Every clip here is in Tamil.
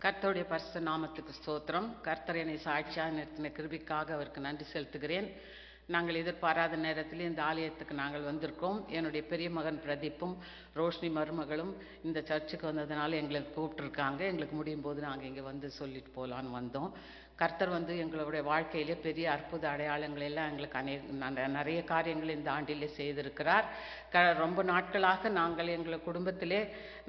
கர்த்தருடைய பரிசுத்த நாமத்துக்கு ஸ்தோத்திரம். கர்த்தர் என்னை சாட்சியாக நிறுத்தின கிருபைக்காக அவருக்கு நன்றி செலுத்துகிறேன். நாங்கள் எதிர்பாராத நேரத்தில் இந்த ஆலயத்துக்கு நாங்கள் வந்திருக்கோம். என்னுடைய பெரிய மகன் பிரதீப்பும் ரோஷினி மருமகளும் இந்த சர்ச்சுக்கு வந்ததுனால எங்களுக்கு கூப்பிட்டுருக்காங்க. எங்களுக்கு முடியும் போது நாங்கள் இங்கே வந்து சொல்லிட்டு போகலான்னு வந்தோம். கர்த்தர் எங்களுடைய வாழ்க்கையிலே பெரிய அற்புத அடையாளங்கள் எல்லாம் எங்களுக்கு நிறைய காரியங்கள் இந்த ஆண்டிலே செய்திருக்கிறார். ரொம்ப நாட்களாக நாங்கள் எங்கள் குடும்பத்திலே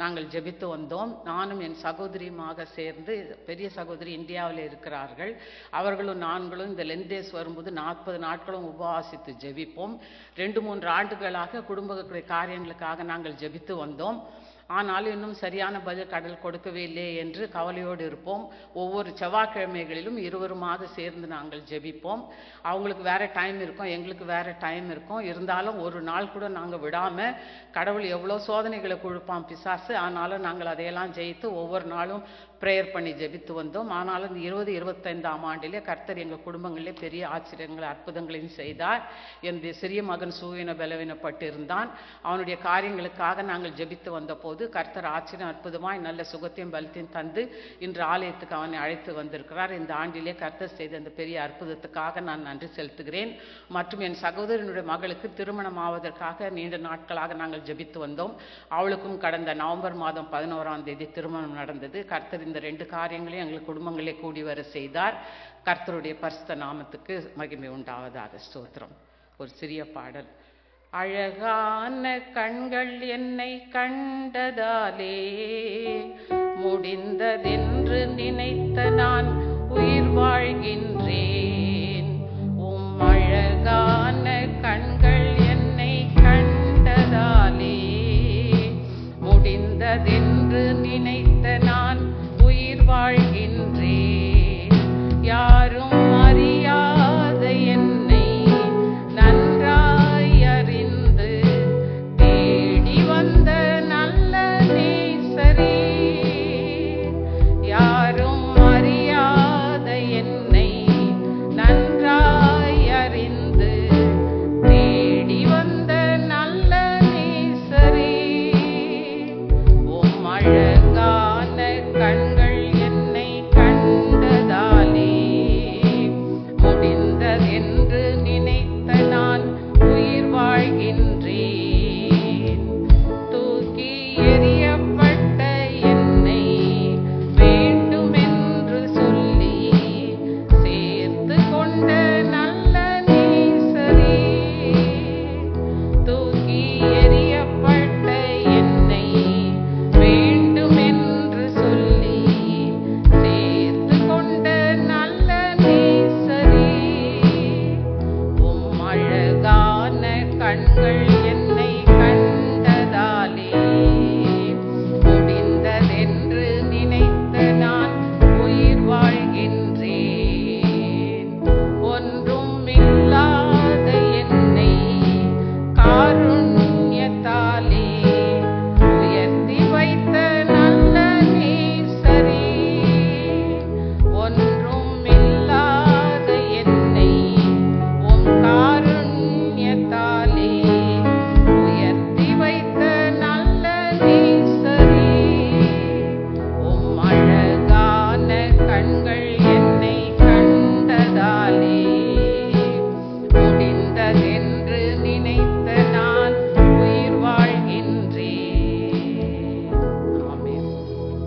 நாங்கள் ஜெபித்து வந்தோம். நானும் என் சகோதரியுமாக சேர்ந்து, பெரிய சகோதரி இந்தியாவில் இருக்கிறார்கள், அவர்களும் நாங்களும் இந்த லென்தேஸ் வரும்போது 40 நாட்களும் உபவாசித்து ஜெபிப்போம். 2-3 ஆண்டுகளாக குடும்ப காரியங்களுக்காக நாங்கள் ஜெபித்து வந்தோம். ஆனாலும் இன்னும் சரியான பதில் கடல் கொடுக்கவே இல்லை என்று கவலையோடு இருப்போம். ஒவ்வொரு செவ்வாய்க்கிழமைகளிலும் இருவருமாக சேர்ந்து நாங்கள் ஜெபிப்போம். அவங்களுக்கு வேற டைம் இருக்கும், எங்களுக்கு வேற டைம் இருக்கும். இருந்தாலும் ஒரு நாள் கூட நாங்கள் விடாமல், கடவுள் எவ்வளோ சோதனைகளை கொடுப்பான் பிசாசு, ஆனாலும் நாங்கள் அதையெல்லாம் ஜெயித்து ஒவ்வொரு நாளும் ப்ரேயர் பண்ணி ஜெபித்து வந்தோம். ஆனாலும் இந்த 2025ஆம் ஆண்டிலே கர்த்தர் எங்கள் குடும்பங்களிலே பெரிய ஆச்சரியங்களை அற்புதங்களையும் செய்தார். என்னுடைய சிறிய மகன் சுவீன பலவீனப்பட்டு இருந்தான். அவனுடைய காரியங்களுக்காக நாங்கள் ஜெபித்து வந்த போது கர்த்தர் ஆச்சரியம் அற்புதமாய் நல்ல சுகத்தையும் பலத்தையும் தந்து இன்று ஆலயத்துக்கு அவனை அழைத்து வந்திருக்கிறார். இந்த ஆண்டிலே கர்த்தர் செய்த அந்த பெரிய அற்புதத்துக்காக நான் நன்றி செலுத்துகிறேன். மற்றும் என் சகோதரனுடைய மகளுக்கு திருமணம் ஆவதற்காக நீண்ட நாட்களாக நாங்கள் ஜெபித்து வந்தோம். அவளுக்கும் கடந்த நவம்பர் மாதம் 11ஆம் தேதி திருமணம் நடந்தது. கர்த்தர் இந்த 2 காரியங்களையும் எங்கள் குடும்பங்களே கூடி வர செய்தார். கர்த்தருடைய பரிசுத்த நாமத்துக்கு மகிமை உண்டாவதாக. ஸ்தோத்திரம். ஒரு சிறிய பாடல். அழகான கண்கள் என்னை கண்டதாலே முடிந்ததென்று நினைத்த நான் உயிர் வாழ்கின்றேன். அழகா